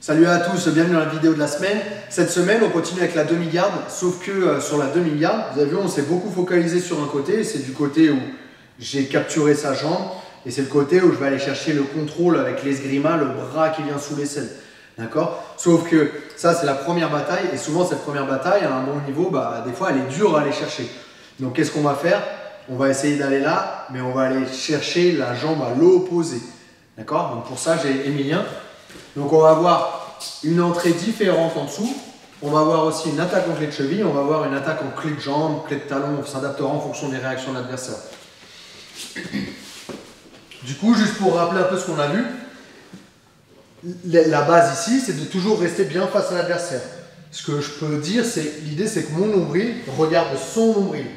Salut à tous, bienvenue dans la vidéo de la semaine. Cette semaine, on continue avec la demi-garde, sauf que sur la demi-garde, vous avez vu, on s'est beaucoup focalisé sur un côté. C'est du côté où j'ai capturé sa jambe et c'est le côté où je vais aller chercher le contrôle avec l'esgrima, le bras qui vient sous l'aisselle. D'accord? Sauf que ça, c'est la première bataille et souvent, cette première bataille, à un bon niveau, des fois, elle est dure à aller chercher. Donc, qu'est-ce qu'on va faire? On va essayer d'aller là, mais on va aller chercher la jambe à l'opposé. D'accord? Donc, pour ça, j'ai Emilien. Donc on va avoir une entrée différente en dessous, on va avoir aussi une attaque en clé de cheville, on va avoir une attaque en clé de jambe, clé de talon, on s'adaptera en fonction des réactions de l'adversaire. Du coup, juste pour rappeler un peu ce qu'on a vu, la base ici, c'est de toujours rester bien face à l'adversaire. Ce que je peux dire, l'idée c'est que mon nombril regarde son nombril.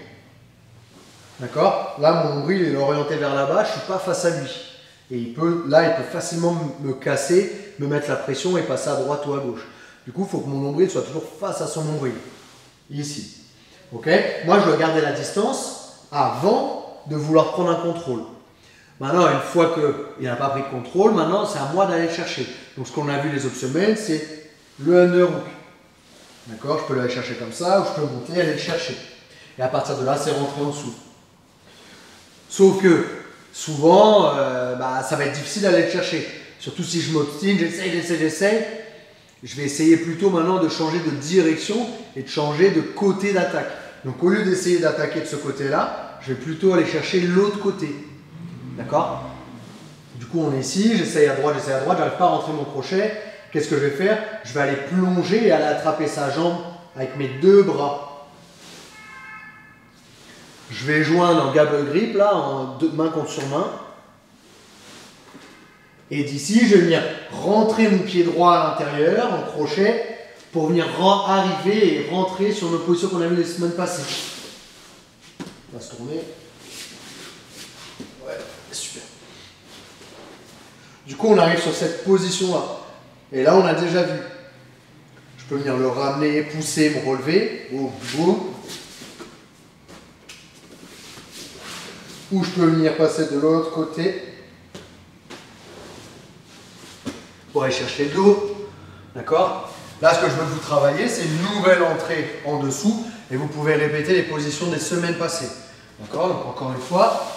D'accord? Là, mon nombril est orienté vers là-bas, je ne suis pas face à lui. Et il peut facilement me casser, me mettre la pression et passer à droite ou à gauche. Du coup, il faut que mon nombril soit toujours face à son nombril. Ici. Ok? Moi, je dois garder la distance avant de vouloir prendre un contrôle. Maintenant, une fois qu'il n'a pas pris de contrôle, maintenant, c'est à moi d'aller le chercher. Donc, ce qu'on a vu les autres semaines, c'est le underhook. D'accord? Je peux aller chercher comme ça, ou je peux monter et aller le chercher. Et à partir de là, c'est rentrer en dessous. Sauf que souvent, ça va être difficile d'aller le chercher. Surtout si je m'obstine, j'essaye. Je vais essayer plutôt maintenant de changer de direction et de changer de côté d'attaque. Donc au lieu d'essayer d'attaquer de ce côté-là, je vais plutôt aller chercher l'autre côté. D'accord? Du coup, on est ici, j'essaye à droite, j'arrive pas à rentrer mon crochet. Qu'est-ce que je vais faire? Je vais aller plonger et aller attraper sa jambe avec mes deux bras. Je vais joindre en gable grip, là, en main contre sur main. Et d'ici, je vais venir rentrer mon pied droit à l'intérieur, en crochet, pour venir arriver et rentrer sur nos positions qu'on a vues les semaines passées. On va se tourner. Ouais, super. Du coup, on arrive sur cette position-là. Et là, on a déjà vu. Je peux venir le ramener, pousser, me relever. Boum, boum. Ou je peux venir passer de l'autre côté pour aller chercher le dos. D'accord? Là, ce que je veux que vous travaillez, c'est une nouvelle entrée en dessous et vous pouvez répéter les positions des semaines passées. D'accord? Donc, encore une fois.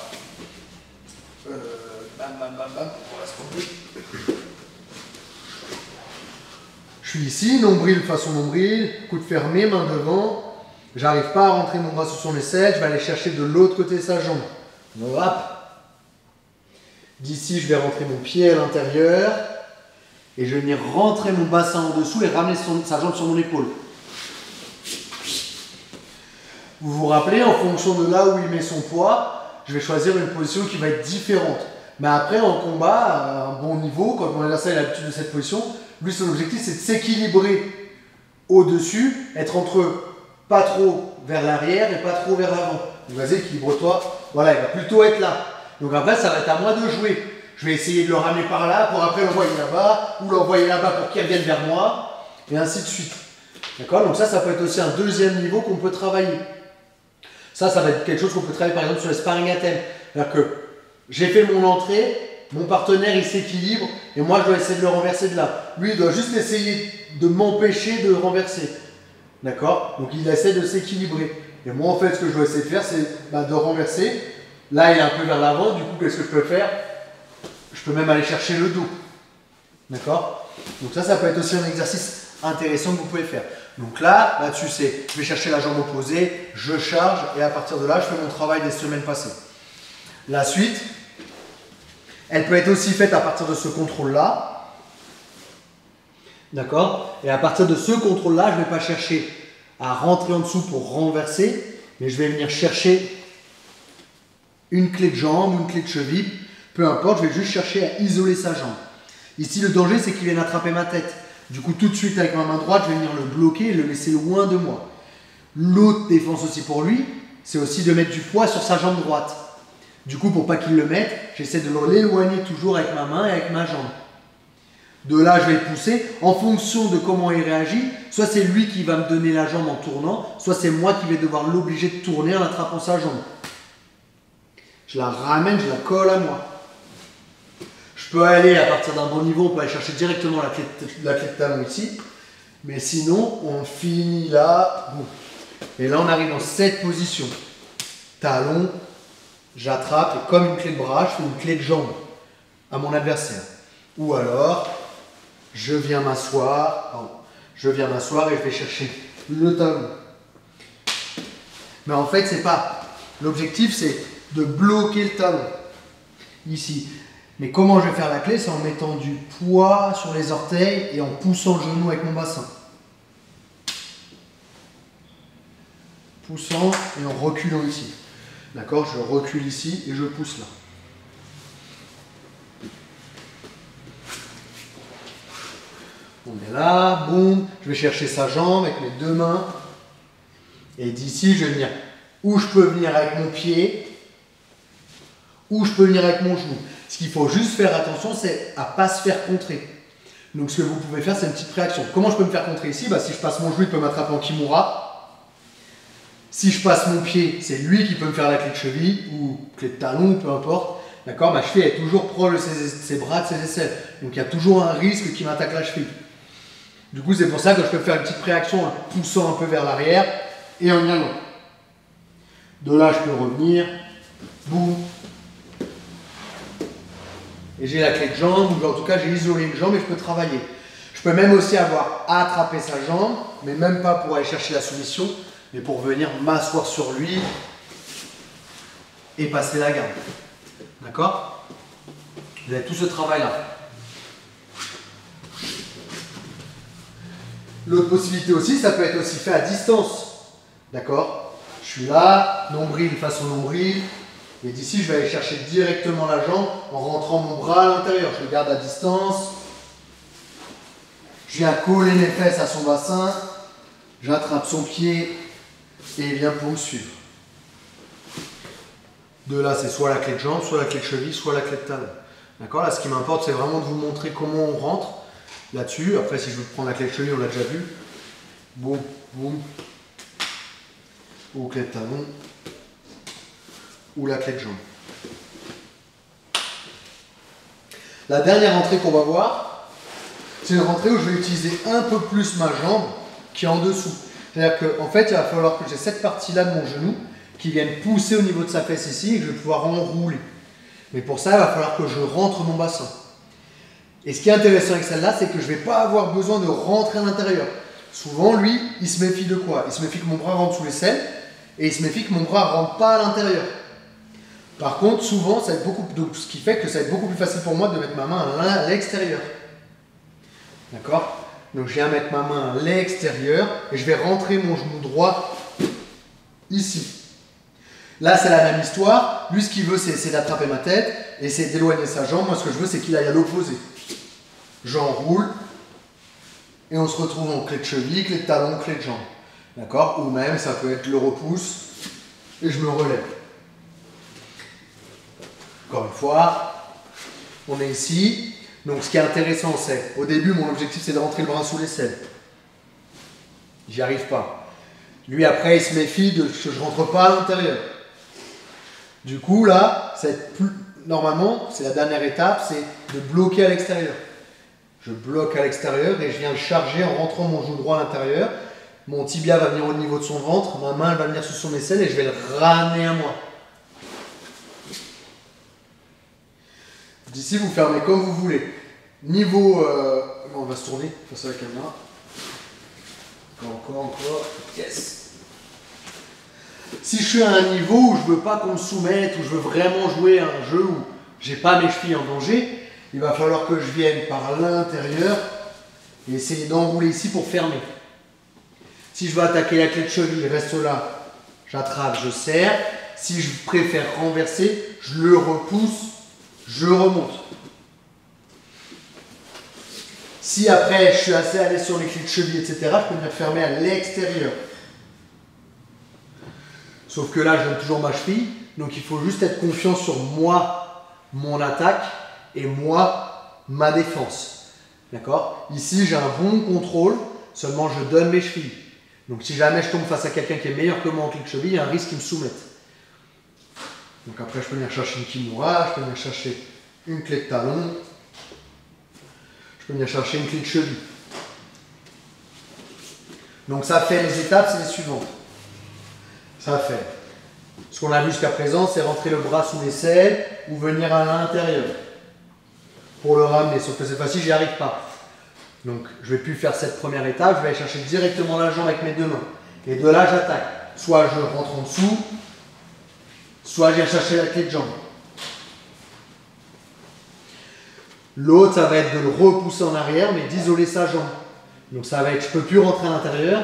Bam, bam, bam, bam. On va se tomber. Je suis ici, nombril façon nombril, coude fermé, main devant. J'arrive pas à rentrer mon bras sous son aisselle, je vais aller chercher de l'autre côté sa jambe. Hop. D'ici, je vais rentrer mon pied à l'intérieur et je vais venir rentrer mon bassin en dessous et ramener sa jambe sur mon épaule. Vous vous rappelez, en fonction de là où il met son poids, je vais choisir une position qui va être différente. Mais après, en combat, à un bon niveau, quand mon adversaire a l'habitude de cette position, lui, son objectif, c'est de s'équilibrer au-dessus, être entre pas trop vers l'arrière et pas trop vers l'avant. Donc vas-y, équilibre-toi. Voilà, il va plutôt être là. Donc après, ça va être à moi de jouer. Je vais essayer de le ramener par là pour après l'envoyer là-bas ou l'envoyer là-bas pour qu'il revienne vers moi et ainsi de suite. D'accord? Donc ça peut être aussi un deuxième niveau qu'on peut travailler. Ça va être quelque chose qu'on peut travailler par exemple sur les sparring à thème. C'est-à-dire que j'ai fait mon entrée, mon partenaire il s'équilibre et moi je dois essayer de le renverser de là. Lui il doit juste essayer de m'empêcher de renverser. D'accord? Donc il essaie de s'équilibrer. Et moi, en fait, ce que je dois essayer de faire, c'est de renverser. Là, il est un peu vers l'avant. Du coup, qu'est-ce que je peux faire? Je peux même aller chercher le dos. D'accord? Donc ça peut être aussi un exercice intéressant que vous pouvez faire. Donc là-dessus, je vais chercher la jambe opposée, je charge, et à partir de là, je fais mon travail des semaines passées. La suite, elle peut être aussi faite à partir de ce contrôle-là. D'accord? Et à partir de ce contrôle-là, je ne vais pas chercher à rentrer en dessous pour renverser, mais je vais venir chercher une clé de jambe, une clé de cheville, peu importe, je vais juste chercher à isoler sa jambe. Ici, le danger, c'est qu'il vienne attraper ma tête. Du coup, tout de suite, avec ma main droite, je vais venir le bloquer et le laisser loin de moi. L'autre défense aussi pour lui, c'est aussi de mettre du poids sur sa jambe droite. Du coup, pour pas qu'il le mette, j'essaie de l'éloigner toujours avec ma main et avec ma jambe. De là, je vais le pousser en fonction de comment il réagit. Soit c'est lui qui va me donner la jambe en tournant, soit c'est moi qui vais devoir l'obliger de tourner en attrapant sa jambe. Je la ramène, je la colle à moi. Je peux aller à partir d'un bon niveau, on peut aller chercher directement la clé de talon ici. Mais sinon, on finit là. Bon. Et là, on arrive dans cette position. Talon, j'attrape et comme une clé de bras, je fais une clé de jambe à mon adversaire. Ou alors, je viens m'asseoir et je vais chercher le talon. Mais en fait, c'est pas. L'objectif, c'est de bloquer le talon. Ici. Mais comment je vais faire la clé? C'est en mettant du poids sur les orteils et en poussant le genou avec mon bassin. Poussant et en reculant ici. D'accord? Je recule ici et je pousse là. On est là, boum. Je vais chercher sa jambe avec mes deux mains. Et d'ici, je vais venir. Ou je peux venir avec mon pied, ou je peux venir avec mon genou. Ce qu'il faut juste faire attention, c'est à ne pas se faire contrer. Donc ce que vous pouvez faire, c'est une petite réaction. Comment je peux me faire contrer ici? Si je passe mon genou, il peut m'attraper en kimura. Si je passe mon pied, c'est lui qui peut me faire la clé de cheville ou clé de talon, peu importe. D'accord? Ma cheville est toujours proche de ses bras, de ses aisselles. Donc il y a toujours un risque qui m'attaque la cheville. Du coup, c'est pour ça que je peux faire une petite réaction en poussant un peu vers l'arrière et en y allant. De là, je peux revenir. Boum. Et j'ai la clé de jambe, ou en tout cas j'ai isolé une jambe et je peux travailler. Je peux même aussi avoir attrapé sa jambe, mais même pas pour aller chercher la soumission, mais pour venir m'asseoir sur lui et passer la garde. D'accord? Vous avez tout ce travail-là. L'autre possibilité aussi, ça peut être aussi fait à distance. D'accord? Je suis là, nombril face au nombril. Et d'ici, je vais aller chercher directement la jambe en rentrant mon bras à l'intérieur. Je le garde à distance. Je viens coller mes fesses à son bassin. J'attrape son pied et il vient pour me suivre. De là, c'est soit la clé de jambe, soit la clé de cheville, soit la clé de talon. D'accord? Là, ce qui m'importe, c'est vraiment de vous montrer comment on rentre là-dessus. Après, si je veux prendre la clé de cheville, on l'a déjà vu. Boum, boum. Ou clé de talon. Ou la clé de jambe. La dernière entrée qu'on va voir, c'est une rentrée où je vais utiliser un peu plus ma jambe qui est en dessous. C'est-à-dire qu'en fait, il va falloir que j'ai cette partie-là de mon genou qui vienne pousser au niveau de sa fesse ici et que je vais pouvoir enrouler. Mais pour ça, il va falloir que je rentre mon bassin. Et ce qui est intéressant avec celle-là, c'est que je ne vais pas avoir besoin de rentrer à l'intérieur. Souvent, lui, il se méfie de quoi? Il se méfie que mon bras rentre sous l'aisselle et il se méfie que mon bras ne rentre pas à l'intérieur. Par contre, souvent, ça va être donc, ce qui fait que ça va être beaucoup plus facile pour moi de mettre ma main à l'extérieur. D'accord? Donc, je viens mettre ma main à l'extérieur et je vais rentrer mon genou droit ici. Là, c'est la même histoire. Lui, ce qu'il veut, c'est d'attraper ma tête et c'est d'éloigner sa jambe. Moi, ce que je veux, c'est qu'il aille à l'opposé. J'enroule et on se retrouve en clé de cheville, clé de talon, clé de jambe. D'accord? Ou même, ça peut être le repousse et je me relève. Encore une fois, on est ici. Donc ce qui est intéressant, c'est, au début, mon objectif, c'est de rentrer le bras sous l'aisselle. J'y arrive pas. Lui, après, il se méfie que je ne rentre pas à l'intérieur. Du coup, là, normalement, c'est la dernière étape, c'est de bloquer à l'extérieur. Je bloque à l'extérieur et je viens le charger en rentrant mon genou droit à l'intérieur. Mon tibia va venir au niveau de son ventre, ma main va venir sous son aisselle et je vais le ramener à moi. D'ici, vous fermez comme vous voulez. Niveau... on va se tourner face à la caméra. Encore. Yes. Si je suis à un niveau où je ne veux pas qu'on me soumette, où je veux vraiment jouer à un jeu où j'ai pas mes chevilles en danger, il va falloir que je vienne par l'intérieur et essayer d'enrouler ici pour fermer. Si je veux attaquer la clé de cheville, je reste là, j'attrape, je serre. Si je préfère renverser, je le repousse, je remonte. Si après je suis assez à l'aise sur les clés de cheville, etc., je peux venir fermer à l'extérieur. Sauf que là, je donne toujours ma cheville, donc il faut juste être confiant sur moi, mon attaque, et moi, ma défense. D'accord? Ici, j'ai un bon contrôle, seulement je donne mes chevilles. Donc si jamais je tombe face à quelqu'un qui est meilleur que moi en clé de cheville, il y a un risque qu'il me soumette. Donc après, je peux venir chercher une kimura, je peux venir chercher une clé de talon, peux venir chercher une clé de cheville. Donc ça fait les étapes, c'est les suivantes. Ça fait. Ce qu'on a vu jusqu'à présent, c'est rentrer le bras sous l'aisselle ou venir à l'intérieur pour le ramener. Sauf que cette fois-ci, j'y arrive pas. Donc je ne vais plus faire cette première étape, je vais aller chercher directement la jambe avec mes deux mains. Et de là, j'attaque. Soit je rentre en dessous, soit je viens chercher la clé de jambe. L'autre, ça va être de le repousser en arrière, mais d'isoler sa jambe. Donc ça va être, je ne peux plus rentrer à l'intérieur,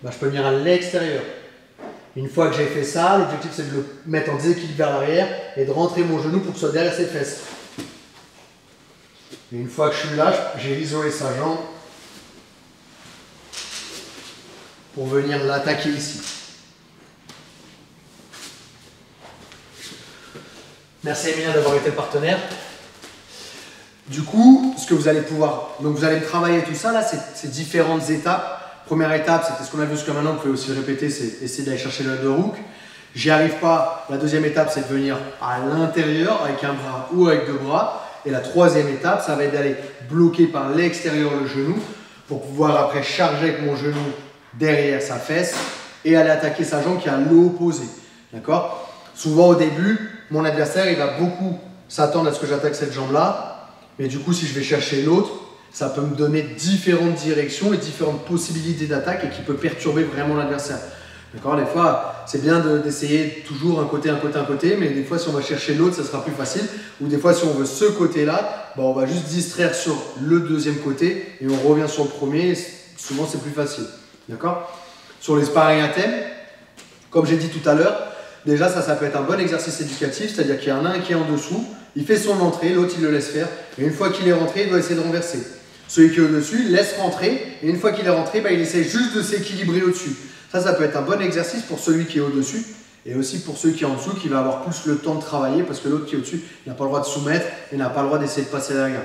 bah, je peux venir à l'extérieur. Une fois que j'ai fait ça, l'objectif c'est de le mettre en déséquilibre vers l'arrière et de rentrer mon genou pour que ce soit derrière ses fesses. Et une fois que je suis là, j'ai isolé sa jambe pour venir l'attaquer ici. Merci Emilien d'avoir été le partenaire. Du coup, ce que vous allez pouvoir, donc vous allez travailler tout ça là, c'est différentes étapes. Première étape, c'était ce qu'on a vu jusqu'à maintenant, vous pouvez aussi le répéter, c'est essayer d'aller chercher le de hook. J'y arrive pas, la deuxième étape c'est de venir à l'intérieur avec un bras ou avec deux bras. Et la troisième étape, ça va être d'aller bloquer par l'extérieur le genou pour pouvoir après charger avec mon genou derrière sa fesse et aller attaquer sa jambe qui est à l'opposé. D'accord? Souvent au début, mon adversaire il va beaucoup s'attendre à ce que j'attaque cette jambe là. Mais du coup, si je vais chercher l'autre, ça peut me donner différentes directions et différentes possibilités d'attaque et qui peut perturber vraiment l'adversaire. D'accord? Des fois, c'est bien d'essayer toujours un côté, mais des fois, si on va chercher l'autre, ça sera plus facile. Ou des fois, si on veut ce côté-là, bah, on va juste distraire sur le deuxième côté et on revient sur le premier. Souvent, c'est plus facile. D'accord? Sur les sparring à thème, comme j'ai dit tout à l'heure, déjà, ça peut être un bon exercice éducatif, c'est-à-dire qu'il y en a un qui est en dessous, il fait son entrée, l'autre il le laisse faire, et une fois qu'il est rentré, il doit essayer de renverser. Celui qui est au-dessus, il laisse rentrer, et une fois qu'il est rentré, bah, il essaie juste de s'équilibrer au-dessus. Ça peut être un bon exercice pour celui qui est au-dessus, et aussi pour celui qui est en dessous, qui va avoir plus le temps de travailler, parce que l'autre qui est au-dessus, il n'a pas le droit de soumettre, et n'a pas le droit d'essayer de passer la garde.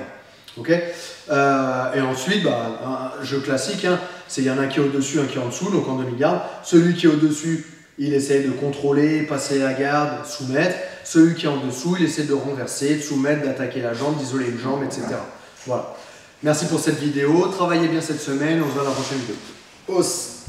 Okay, et ensuite, bah, un jeu classique, hein, c'est il y en a un qui est au-dessus, un qui est en dessous, donc en demi-garde. Celui qui est au-dessus, il essaie de contrôler, passer la garde, soumettre. Celui qui est en dessous, il essaie de renverser, de soumettre, d'attaquer la jambe, d'isoler une jambe, etc. Voilà. Merci pour cette vidéo. Travaillez bien cette semaine. On se voit dans la prochaine vidéo. Os.